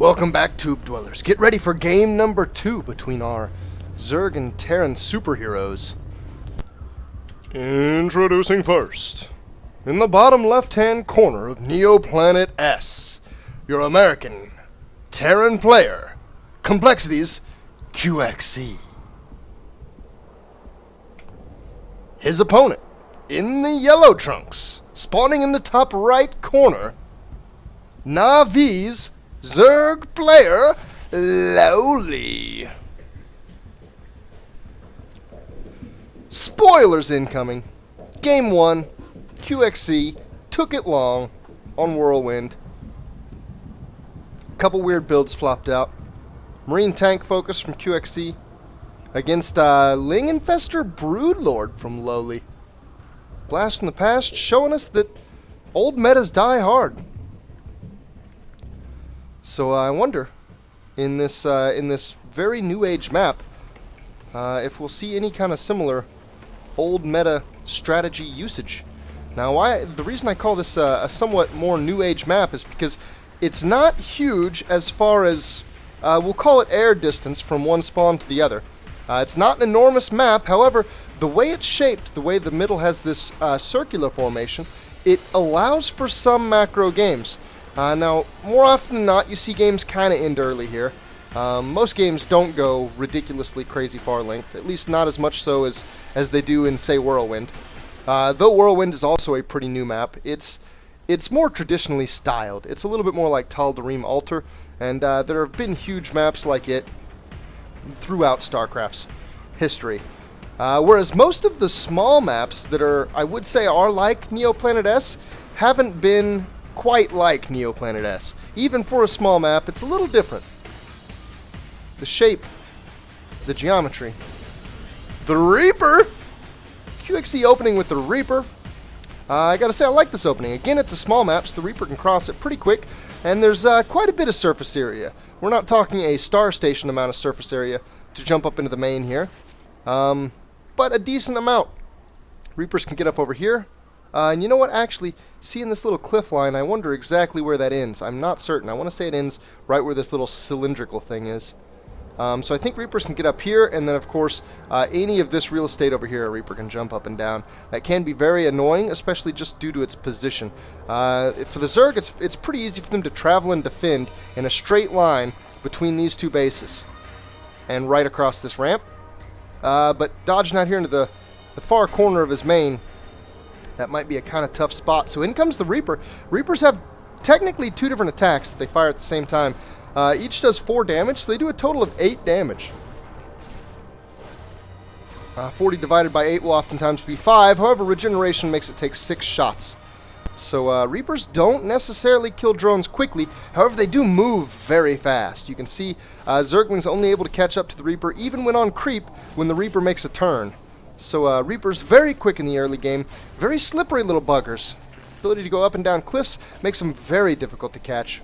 Welcome back, Tube Dwellers. Get ready for game number 2 between our Zerg and Terran superheroes. Introducing first, in the bottom left-hand corner of Neoplanet S, your American Terran player, Complexity's QXC. His opponent, in the yellow trunks, spawning in the top right corner, Navi's Zerg player, Lowely. Spoilers incoming. Game 1, QXC took it long on Whirlwind. Couple weird builds flopped out. Marine tank focus from QXC against Ling Infestor Broodlord from Lowely. Blast from the past showing us that old metas die hard. So I wonder, in this very new age map, if we'll see any kind of similar old meta strategy usage. Now, the reason I call this a somewhat more new age map is because it's not huge as far as, we'll call it air distance from one spawn to the other. It's not an enormous map, however, the way it's shaped, the way the middle has this circular formation, it allows for some macro games. Now, more often than not, you see games kind of end early here. Most games don't go ridiculously crazy far length, at least not as much so as they do in, say, Whirlwind. Though Whirlwind is also a pretty new map, it's more traditionally styled. It's a little bit more like Tal'Darim Altar, and there have been huge maps like it throughout Starcraft's history. Whereas most of the small maps that I would say are like Neoplanet S, haven't been quite like Neoplanet S. Even for a small map, it's a little different. The shape, the geometry. The Reaper! QXC opening with the Reaper. I gotta say, I like this opening. Again, it's a small map, so the Reaper can cross it pretty quick, and there's quite a bit of surface area. We're not talking a star station amount of surface area to jump up into the main here, but a decent amount. Reapers can get up over here. And you know what, actually, seeing this little cliff line, I wonder exactly where that ends. I'm not certain. I want to say it ends right where this little cylindrical thing is. So I think Reapers can get up here, and then, of course, any of this real estate over here, a Reaper can jump up and down. That can be very annoying, especially just due to its position. For the Zerg, it's pretty easy for them to travel and defend in a straight line between these two bases and right across this ramp. But dodging out here into the far corner of his main, that might be a kind of tough spot. So in comes the Reaper. Reapers have technically 2 different attacks that they fire at the same time. Each does 4 damage, so they do a total of 8 damage. 40 divided by 8 will oftentimes be 5. However, regeneration makes it take 6 shots. So Reapers don't necessarily kill drones quickly. However, they do move very fast. You can see Zergling's only able to catch up to the Reaper even when on creep when the Reaper makes a turn. So Reaper's very quick in the early game. Very slippery little buggers. Ability to go up and down cliffs makes them very difficult to catch.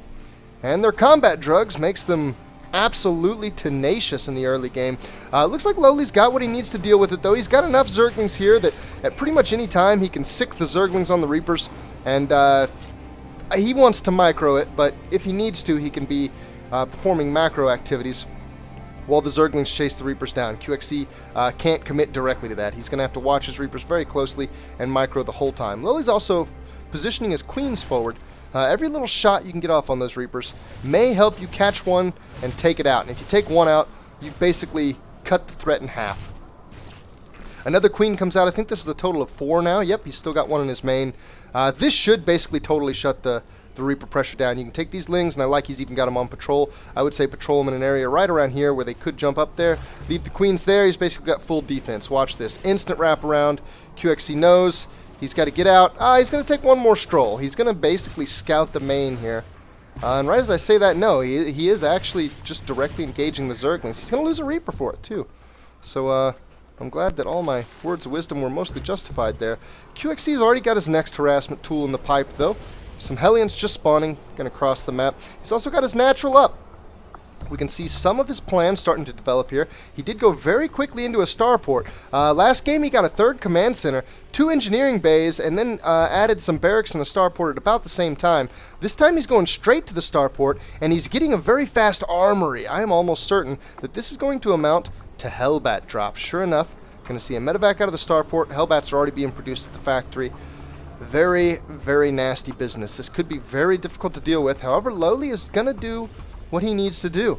And their combat drugs makes them absolutely tenacious in the early game. Looks like Lowely's got what he needs to deal with it, though. He's got enough Zerglings here that at pretty much any time he can sick the Zerglings on the Reapers. And he wants to micro it, but if he needs to, he can be performing macro activities while the Zerglings chase the Reapers down. QXC can't commit directly to that. He's going to have to watch his Reapers very closely and micro the whole time. Lowely's also positioning his Queens forward. Every little shot you can get off on those Reapers may help you catch one and take it out. And if you take one out, you've basically cut the threat in half. Another Queen comes out. I think this is a total of 4 now. Yep, he's still got one in his main. This should basically totally shut the Reaper pressure down. You can take these Lings, and I like he's even got them on patrol. I would say patrol them in an area right around here where they could jump up there. Leave the Queens there. He's basically got full defense. Watch this. Instant wrap around. QXC knows he's got to get out. He's going to take one more stroll. He's going to basically scout the main here. And right as I say that, no, he is actually just directly engaging the Zerglings. He's going to lose a Reaper for it, too. So, I'm glad that all my words of wisdom were mostly justified there. QXC's already got his next harassment tool in the pipe, though. Some Hellions just spawning, going to cross the map. He's also got his natural up. We can see some of his plans starting to develop here. He did go very quickly into a starport. Last game he got a 3rd command center, 2 engineering bays, and then added some barracks and a starport at about the same time. This time he's going straight to the starport, and he's getting a very fast armory. I am almost certain that this is going to amount to Hellbat drops. Sure enough, going to see a medevac out of the starport. Hellbats are already being produced at the factory. Very, very nasty business. This could be very difficult to deal with. However, Lowely is going to do what he needs to do.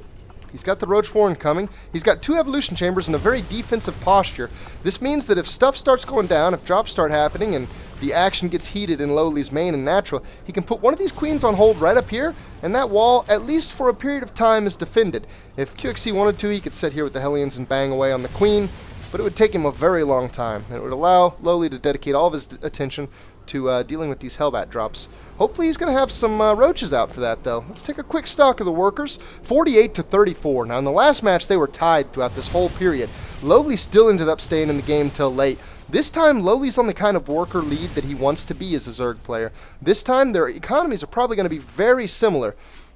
He's got the Roach Warren coming. He's got 2 evolution chambers and a very defensive posture. This means that if stuff starts going down, if drops start happening, and the action gets heated in Lowely's main and natural, he can put one of these queens on hold right up here, and that wall, at least for a period of time, is defended. If QXC wanted to, he could sit here with the Hellions and bang away on the queen, but it would take him a very long time, and it would allow Lowely to dedicate all of his attention to dealing with these Hellbat drops. Hopefully he's going to have some roaches out for that, though. Let's take a quick stock of the workers. 48-34. Now, in the last match, they were tied throughout this whole period. Lowely still ended up staying in the game till late. This time, Lowely's on the kind of worker lead that he wants to be as a Zerg player. This time, their economies are probably going to be very similar.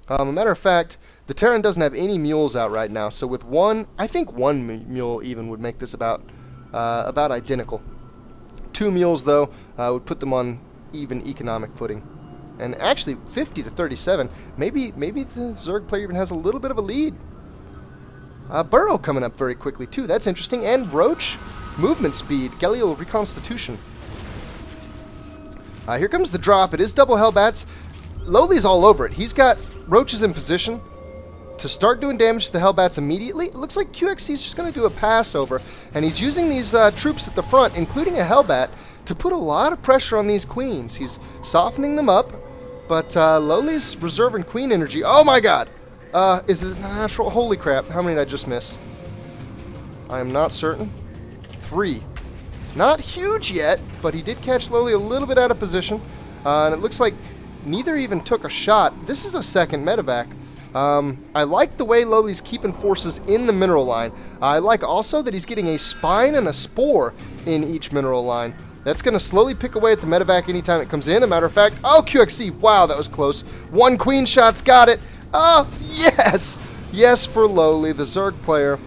A matter of fact, the Terran doesn't have any mules out right now, so with one, I think one mule even would make this about identical. 2 mules, though, would put them on even economic footing. And actually, 50-37, maybe the Zerg player even has a little bit of a lead. Burrow coming up very quickly, too. That's interesting. And Roach, movement speed, Galil reconstitution. Here comes the drop. It is double Hellbats. Lowely's all over it. He's got Roaches in position to start doing damage to the Hellbats immediately. It looks like QXC is just going to do a pass over, and he's using these troops at the front, including a Hellbat, to put a lot of pressure on these queens. He's softening them up, but Lowely's reserving queen energy. Oh my god! Is it natural? Holy crap, how many did I just miss? I am not certain. 3. Not huge yet, but he did catch Lowely a little bit out of position, and it looks like neither even took a shot. This is a 2nd medevac. I like the way Lowely's keeping forces in the mineral line. I like also that he's getting a spine and a spore in each mineral line. That's going to slowly pick away at the medevac anytime it comes in. A matter of fact, oh, QXC, wow, that was close. 1 queen shot's got it. Oh, yes! Yes for Lowely, the Zerg player.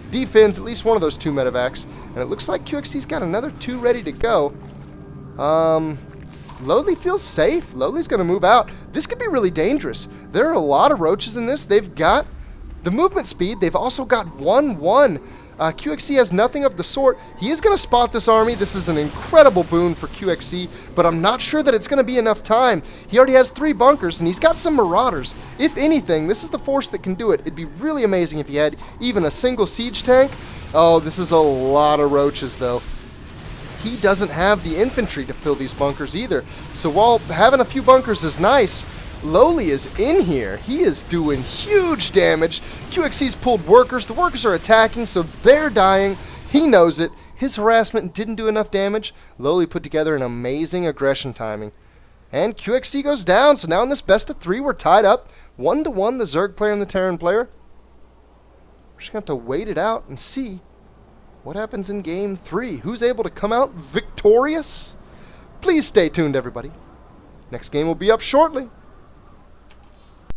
Defends at least one of those 2 medevacs. And it looks like QXC's got another 2 ready to go. Lowely feels safe. Lowely's going to move out. This could be really dangerous. There are a lot of roaches in this. They've got the movement speed. They've also got 1-1. QXC has nothing of the sort. He is going to spot this army. This is an incredible boon for QXC, but I'm not sure that it's going to be enough time. He already has 3 bunkers, and he's got some marauders. If anything, this is the force that can do it. It'd be really amazing if he had even a single siege tank. Oh, this is a lot of roaches, though. He doesn't have the infantry to fill these bunkers either. So while having a few bunkers is nice, Lowely is in here. He is doing huge damage. QXC's pulled workers. The workers are attacking, so they're dying. He knows it. His harassment didn't do enough damage. Lowely put together an amazing aggression timing. And QXC goes down, so now in this best of 3, we're tied up. 1-1, the Zerg player and the Terran player. We're just going to have to wait it out and see what happens in Game 3. Who's able to come out victorious? Please stay tuned, everybody. Next game will be up shortly.